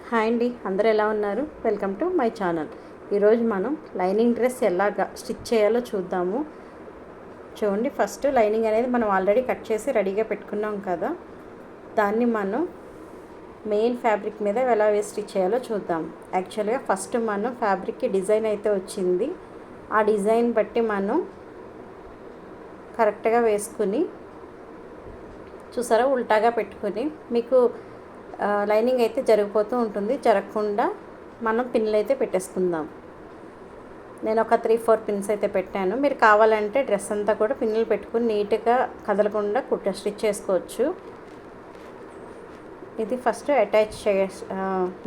Hi అండి, అందరూ ఎలా ఉన్నారు? Welcome to my channel. ఈరోజు మనం లైనింగ్ డ్రెస్ ఎలాగా స్టిచ్ చేయాలో చూద్దాము. చూడండి, ఫస్ట్ లైనింగ్ అనేది మనం ఆల్రెడీ కట్ చేసి రెడీగా పెట్టుకున్నాం కదా, దాన్ని మనం మెయిన్ ఫ్యాబ్రిక్ మీద ఎలా వేసి స్టిచ్ చేయాలో చూద్దాం. యాక్చువల్గా ఫస్ట్ మనం ఫ్యాబ్రిక్కి డిజైన్ అయితే వచ్చింది. ఆ డిజైన్ బట్టి మనం కరెక్ట్గా వేసుకుని, చూసారా, ఉల్టాగా పెట్టుకుని మీకు లైనింగ్ అయితే జరిగిపోతూ ఉంటుంది. జరగకుండా మనం పిన్లు అయితే పెట్టేసుకుందాం. నేను ఒక 3-4 పిన్స్ అయితే పెట్టాను. మీరు కావాలంటే డ్రెస్ అంతా కూడా పిన్నులు పెట్టుకుని నీట్గా కదలకుండా స్టిచ్ చేసుకోవచ్చు. ఇది ఫస్ట్ అటాచ్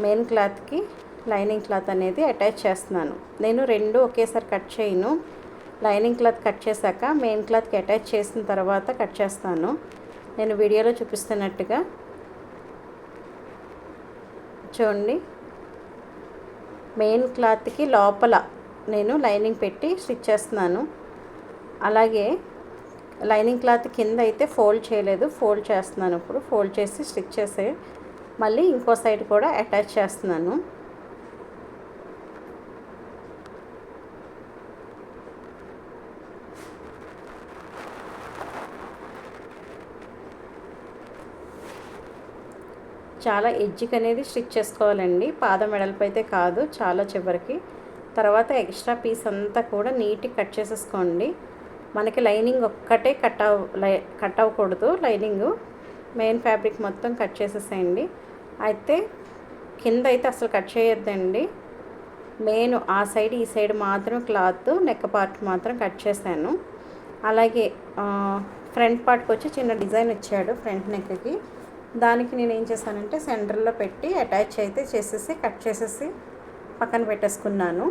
మెయిన్ క్లాత్కి లైనింగ్ క్లాత్ అనేది అటాచ్ చేస్తున్నాను. నేను రెండు ఒకేసారి కట్ చేయను. లైనింగ్ క్లాత్ కట్ చేశాక మెయిన్ క్లాత్కి అటాచ్ చేసిన తర్వాత కట్ చేస్తాను. నేను వీడియోలో చూపిస్తున్నట్టుగా చూడండి, మెయిన్ క్లాత్కి లోపల నేను లైనింగ్ పెట్టి స్టిచ్ చేస్తున్నాను. అలాగే లైనింగ్ క్లాత్ కింద అయితే ఫోల్డ్ చేయలేదు, ఫోల్డ్ చేస్తున్నాను. ఇప్పుడు ఫోల్డ్ చేసి స్టిచ్ చేసి మళ్ళీ ఇంకో సైడ్ కూడా అటాచ్ చేస్తున్నాను. చాలా ఎడ్జ్కి అనేది స్టిచ్ చేసుకోవాలండి, పాదం వెడల్పు అయితే కాదు, చాలా చివరికి. తర్వాత ఎక్స్ట్రా పీస్ అంతా కూడా నీట్గా కట్ చేసేసుకోండి. మనకి లైనింగ్ ఒక్కటే కట్ అవ్వకూడదు. లైనింగ్ మెయిన్ ఫ్యాబ్రిక్ మొత్తం కట్ చేసేసేయండి. అయితే కింద అయితే అసలు కట్ చేయొద్దండి. మెయిన్ ఆ సైడ్ ఈ సైడ్ మాత్రం క్లాత్ నెక్ పార్ట్ మాత్రం కట్ చేశాను. అలాగే ఫ్రంట్ పార్ట్కి వచ్చి చిన్న డిజైన్ ఇచ్చాడు ఫ్రంట్ నెక్కి. దానికి నేను ఏం చేశానంటే సెంటర్లో పెట్టి అటాచ్ అయితే చేసేసి కట్ చేసేసి పక్కన పెట్టేసుకున్నాను.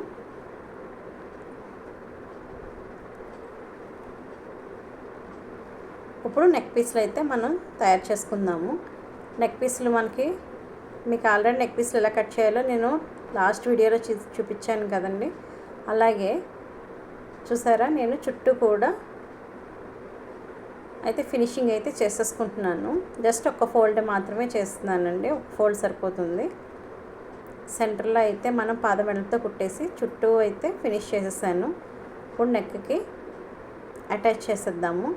ఇప్పుడు నెక్ పీస్లు అయితే మనం తయారు చేసుకుందాము. నెక్ పీస్లు మీకు ఆల్రెడీ నెక్ పీస్లు ఎలా కట్ చేయాలో నేను లాస్ట్ వీడియోలో చూపించాను కదండి. అలాగే చూసారా, నేను చుట్టూ కూడా అయితే ఫినిషింగ్ అయితే చేసేసుకుంటున్నాను. జస్ట్ ఒక ఫోల్డ్ మాత్రమే చేస్తున్నానండి, ఒక ఫోల్డ్ సరిపోతుంది. సెంటర్లో అయితే మనం పాదమెడలతో కుట్టేసి చుట్టూ అయితే ఫినిష్ చేసేసాను. ఇప్పుడు నెక్కి అటాచ్ చేసేద్దాము.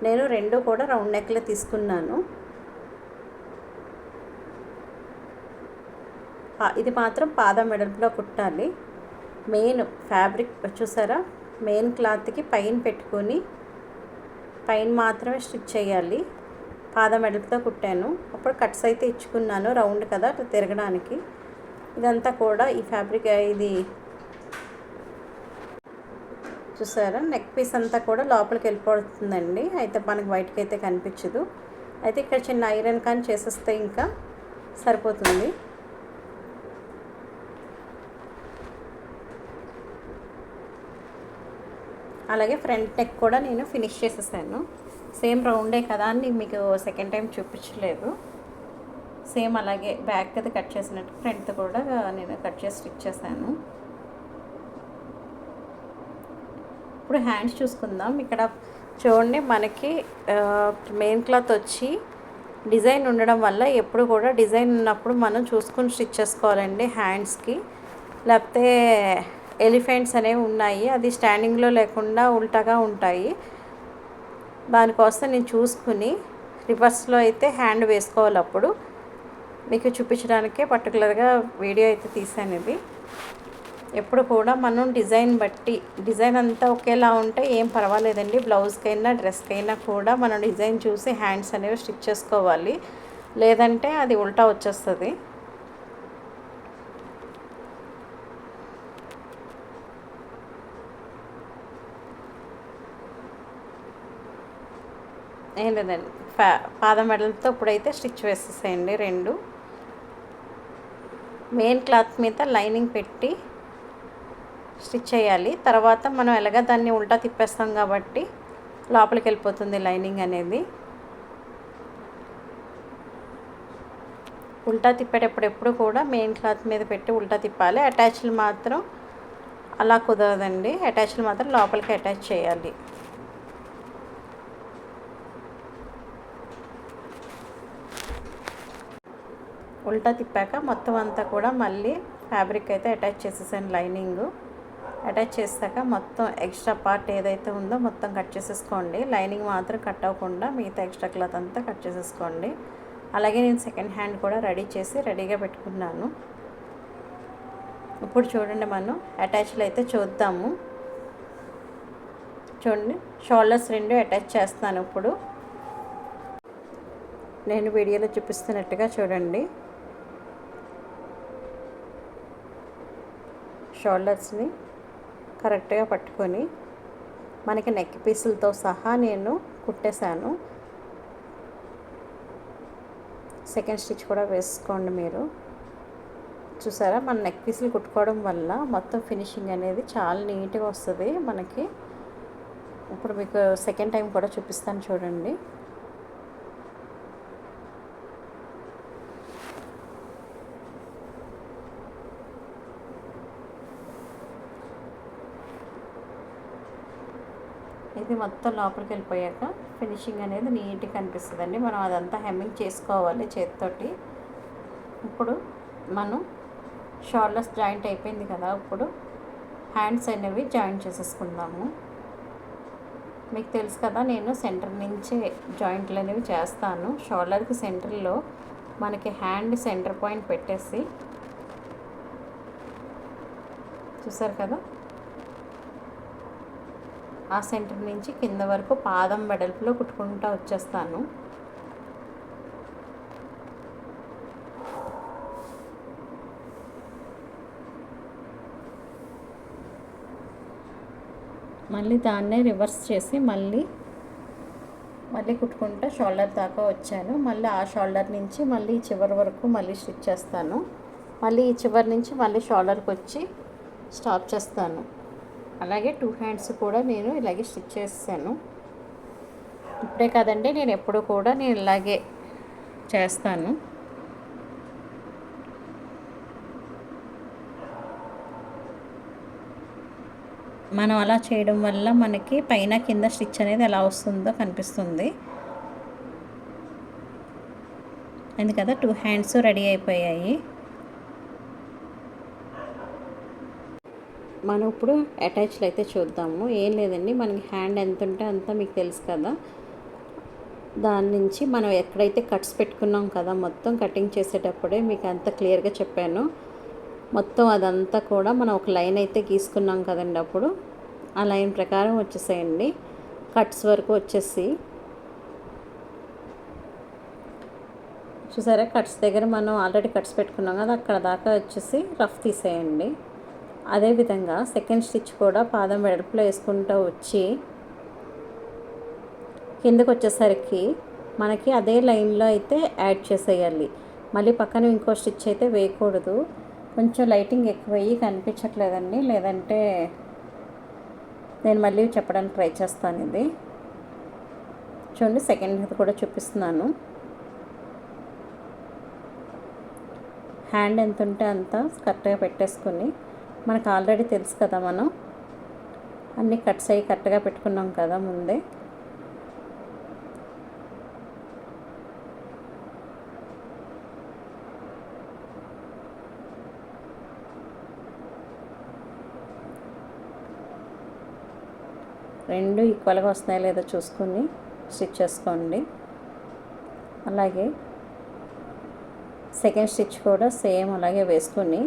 నేను రెండు కూడా రౌండ్ నెక్లే తీసుకున్నాను. ఇది మాత్రం పాదం వెడల్పులో కుట్టాలి. మెయిన్ ఫ్యాబ్రిక్ చూసారా, మెయిన్ క్లాత్కి పైన పెట్టుకొని పైన మాత్రమే స్టిచ్ చేయాలి. పాదం వెడల్పుతో కుట్టాను. అప్పుడు కట్స్ అయితే ఇచ్చుకున్నాను, రౌండ్ కదా అట్లా తిరగడానికి. ఇదంతా కూడా ఈ ఫ్యాబ్రిక్ ఇది చూసారా, నెక్ పీస్ అంతా కూడా లోపలికి వెళ్ళిపోతుందండి. అయితే మనకి బయటకి అయితే కనిపించదు. అయితే ఇక్కడ చిన్న ఐరన్ కానీ చేసేస్తే ఇంకా సరిపోతుంది. అలాగే ఫ్రంట్ నెక్ కూడా నేను ఫినిష్ చేసేసాను. సేమ్ రౌండే కదా అని మీకు సెకండ్ టైం చూపించలేదు. సేమ్ అలాగే బ్యాక్ అది కట్ చేసినట్టు ఫ్రంట్ కూడా నేను కట్ చేసి స్టిచ్ చేశాను. ఇప్పుడు హ్యాండ్స్ చూసుకుందాం. ఇక్కడ చూడండి, మనకి మెయిన్ క్లాత్ వచ్చి డిజైన్ ఉండడం వల్ల ఎప్పుడు కూడా డిజైన్ ఉన్నప్పుడు మనం చూసుకుని స్టిచ్ చేసుకోవాలండి. హ్యాండ్స్కి లేకపోతే ఎలిఫెంట్స్ అనేవి ఉన్నాయి, అది స్టాండింగ్లో లేకుండా ఉల్టాగా ఉంటాయి. దానికోసం నేను చూసుకుని రివర్స్లో అయితే హ్యాండ్ వేసుకోవాలి. అప్పుడు మీకు చూపించడానికే పర్టికులర్గా వీడియో అయితే తీసాను. ఇది ఎప్పుడు కూడా మనం డిజైన్ బట్టి, డిజైన్ అంతా ఒకేలా ఉంటే ఏం పర్వాలేదండి. బ్లౌజ్కైనా డ్రెస్కైనా కూడా మనం డిజైన్ చూసి హ్యాండ్స్ అనేవి స్టిచ్ చేసుకోవాలి, లేదంటే అది ఉల్టా వచ్చేస్తుంది. ఏం లేదండి, పాదం మెడలతో ఇప్పుడైతే స్టిచ్ వేసేసేయండి. రెండు మెయిన్ క్లాత్ మీద లైనింగ్ పెట్టి స్టిచ్ చేయాలి. తర్వాత మనం ఎలాగ దాన్ని ఉల్టా తిప్పేస్తాం కాబట్టి లోపలికి వెళ్ళిపోతుంది లైనింగ్ అనేది. ఉల్టా తిప్పేటప్పుడు ఎప్పుడు కూడా మెయిన్ క్లాత్ మీద పెట్టి ఉల్టా తిప్పాలి. అటాచ్లు మాత్రం అలా కుదరదండి, అటాచ్లు మాత్రం లోపలికి అటాచ్ చేయాలి. ఉల్టా తిప్పాక మొత్తం అంతా కూడా మళ్ళీ ఫ్యాబ్రిక్ అయితే అటాచ్ చేసేసాను. లైనింగ్ అటాచ్ చేసాక మొత్తం ఎక్స్ట్రా పార్ట్ ఏదైతే ఉందో మొత్తం కట్ చేసేసుకోండి. లైనింగ్ మాత్రం కట్ అవ్వకుండా మిగతా ఎక్స్ట్రా క్లాత్ అంతా కట్ చేసేసుకోండి. అలాగే నేను సెకండ్ హ్యాండ్ కూడా రెడీ చేసి రెడీగా పెట్టుకున్నాను. ఇప్పుడు చూడండి, మనం అటాచ్లు అయితే చూద్దాము. చూడండి, షోల్డర్స్ రెండు అటాచ్ చేస్తాను. ఇప్పుడు నేను వీడియోలో చూపిస్తున్నట్టుగా చూడండి, షోల్డర్స్ని కరెక్ట్గా పట్టుకొని మనకి నెక్ పీసులతో సహా నేను కుట్టేశాను. సెకండ్ స్టిచ్ కూడా వేసుకోండి. మీరు చూసారా, మన నెక్ పీసులు కుట్టుకోవడం వల్ల మొత్తం ఫినిషింగ్ అనేది చాలా నీట్గా వస్తుంది మనకి. ఇప్పుడు మీకు సెకండ్ టైం కూడా చూపిస్తాను చూడండి. ఇది మొత్తం లోపలికి వెళ్ళిపోయాక ఫినిషింగ్ అనేది నీట్గా కనిపిస్తుందండి. మనం అదంతా హెమ్మింగ్ చేసుకోవాలి చేతితోటి. ఇప్పుడు మనం షోల్డర్స్ జాయింట్ అయిపోయింది కదా, ఇప్పుడు హ్యాండ్స్ అనేవి జాయింట్ చేసేసుకుందాము. మీకు తెలుసు కదా, నేను సెంటర్ నుంచే జాయింట్లు అనేవి చేస్తాను. షోల్డర్కి సెంటర్లో మనకి హ్యాండ్ సెంటర్ పాయింట్ పెట్టేసి, చూసారు కదా, ఆ సెంటర్ నుంచి కింద వరకు పాదం వెడల్పులో కుట్టుకుంటూ వచ్చేస్తాను. మళ్ళీ దాన్నే రివర్స్ చేసి మళ్ళీ కుట్టుకుంటూ షోల్డర్ దాకా వచ్చాను. మళ్ళీ ఆ షోల్డర్ నుంచి మళ్ళీ చివరి వరకు మళ్ళీ స్టిచ్ చేస్తాను. మళ్ళీ ఈ చివరి నుంచి మళ్ళీ షోల్డర్కి వచ్చి స్టాప్ చేస్తాను. అలాగే 2 హ్యాండ్స్ కూడా నేను ఇలాగే స్టిచ్ చేసాను. ఇప్పుడే కాదండి, నేను ఎప్పుడు కూడా నేను ఇలాగే చేస్తాను. మనం అలా చేయడం వల్ల మనకి పైన కింద స్టిచ్ అనేది ఎలా వస్తుందో కనిపిస్తుంది. అందు కదా 2 హ్యాండ్స్ రెడీ అయిపోయాయి. మనం ఇప్పుడు అటాచ్లు అయితే చూద్దాము. ఏం లేదండి, మనకి హ్యాండ్ ఎంత ఉంటే అంత మీకు తెలుసు కదా, దాని నుంచి మనం ఎక్కడైతే కట్స్ పెట్టుకున్నాం కదా, మొత్తం కటింగ్ చేసేటప్పుడే మీకు అంత క్లియర్గా చెప్పాను. మొత్తం అదంతా కూడా మనం ఒక లైన్ అయితే గీసుకున్నాం కదండి, అప్పుడు ఆ లైన్ ప్రకారం వచ్చేసేయండి. కట్స్ వరకు వచ్చేసి చూసారా, కట్స్ దగ్గర మనం ఆల్రెడీ కట్స్ పెట్టుకున్నాం కదా, అక్కడ దాకా వచ్చేసి రఫ్ తీసేయండి. అదేవిధంగా సెకండ్ స్టిచ్ కూడా పాదం వెడల్పులో వేసుకుంటూ వచ్చి కిందకు వచ్చేసరికి మనకి అదే లైన్లో అయితే యాడ్ చేసేయాలి. మళ్ళీ పక్కన ఇంకో స్టిచ్ అయితే వేయకూడదు. కొంచెం లైటింగ్ ఎక్కువ అయ్యి కనిపించట్లేదండి, లేదంటే నేను మళ్ళీ చెప్పడానికి ట్రై చేస్తాను. ఇది చూడండి, సెకండ్ కూడా చూపిస్తున్నాను. హ్యాండ్ ఎంత ఉంటే అంత కరెక్ట్గా పెట్టేసుకొని, మనకు ఆల్రెడీ తెలుసు కదా, మనం అన్నీ కట్స్ అయ్యి కరెక్ట్గా పెట్టుకున్నాం కదా ముందే. రెండు ఈక్వల్గా వస్తున్నాయో లేదో చూసుకొని స్టిచ్ చేసుకోండి. అలాగే సెకండ్ స్టిచ్ కూడా సేమ్ అలాగే వేసుకొని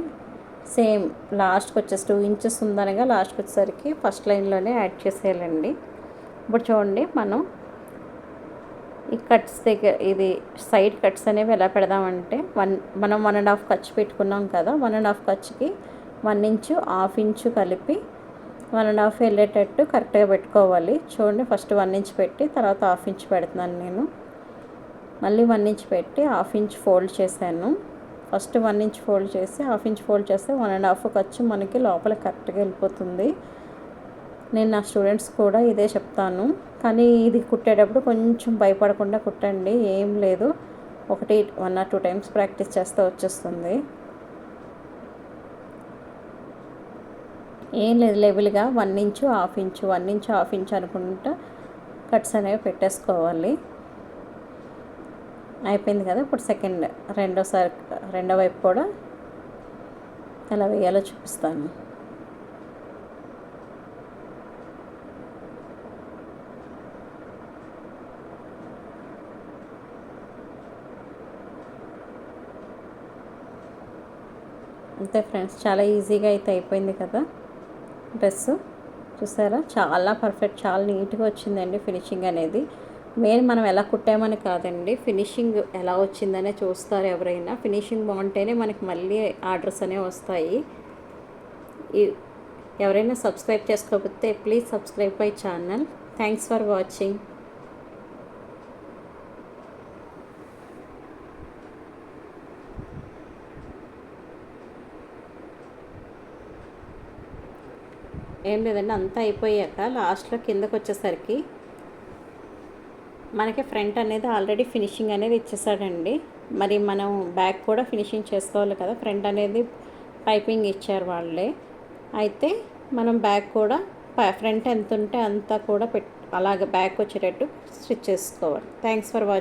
సేమ్ లాస్ట్కి వచ్చేసి 2 ఇంచెస్ ఉందనగా లాస్ట్కి వచ్చేసరికి ఫస్ట్ లైన్లోనే యాడ్ చేసేయాలండి. ఇప్పుడు చూడండి, మనం ఈ కట్స్ దగ్గర ఇది సైడ్ కట్స్ అనేవి ఎలా పెడదామంటే, మనం 1.5 ఖర్చు పెట్టుకున్నాం కదా, 1.5 ఖర్చుకి 1 ఇంచు 1/2 ఇంచు కలిపి 1.5 వెళ్ళేటట్టు కరెక్ట్గా పెట్టుకోవాలి. చూడండి, ఫస్ట్ 1 ఇంచ్ పెట్టి తర్వాత 1/2 ఇంచ్ పెడుతున్నాను నేను. మళ్ళీ 1 ఇంచ్ పెట్టి 1/2 ఇంచ్ ఫోల్డ్ చేశాను. ఫస్ట్ 1 ఇంచ్ ఫోల్డ్ చేసి 1/2 ఇంచ్ ఫోల్డ్ చేస్తే 1.5 ఖర్చు మనకి లోపల కరెక్ట్గా వెళ్ళిపోతుంది. నేను నా స్టూడెంట్స్ కూడా ఇదే చెప్తాను, కానీ ఇది కుట్టేటప్పుడు కొంచెం భయపడకుండా కుట్టండి. ఏం లేదు, 1 or 2 టైమ్స్ ప్రాక్టీస్ చేస్తే వచ్చేస్తుంది. ఏం లేదు, లెవెల్గా 1 ఇంచు 1/2 ఇంచు 1 ఇంచు 1/2 ఇంచు అనుకుంటా కట్స్ అనేవి పెట్టేసుకోవాలి. అయిపోయింది కదా. ఇప్పుడు రెండో వైపు కూడా ఎలా వేయాలో చూపిస్తాను. అంతే ఫ్రెండ్స్, చాలా ఈజీగా అయితే అయిపోయింది కదా డ్రెస్. చూసారా, చాలా పర్ఫెక్ట్, చాలా నీట్గా వచ్చిందండి ఫినిషింగ్ అనేది. మెయిన్ మనం ఎలా కుట్టామని కాదండి, ఫినిషింగ్ ఎలా వచ్చిందనే చూస్తారు ఎవరైనా. ఫినిషింగ్ బాగుంటేనే మనకి మళ్ళీ ఆర్డర్స్ అనేవి వస్తాయి. ఎవరైనా సబ్స్క్రైబ్ చేసుకోకపోతే please subscribe my channel. Thanks for watching. ఏం లేదండి, అంతా అయిపోయాక లాస్ట్లో కిందకు వచ్చేసరికి మనకి ఫ్రంట్ అనేది ఆల్రెడీ ఫినిషింగ్ అనేది ఇచ్చేసాడండి. మరి మనం బ్యాక్ కూడా ఫినిషింగ్ చేసుకోవాలి కదా. ఫ్రంట్ అనేది పైపింగ్ ఇచ్చారు వాళ్ళే. అయితే మనం బ్యాక్ కూడా ఫ్రంట్ ఎంత ఉంటే అంతా కూడా అలాగే బ్యాక్ వచ్చేటట్టు స్టిచ్ చేసుకోవాలి. Thanks for watching.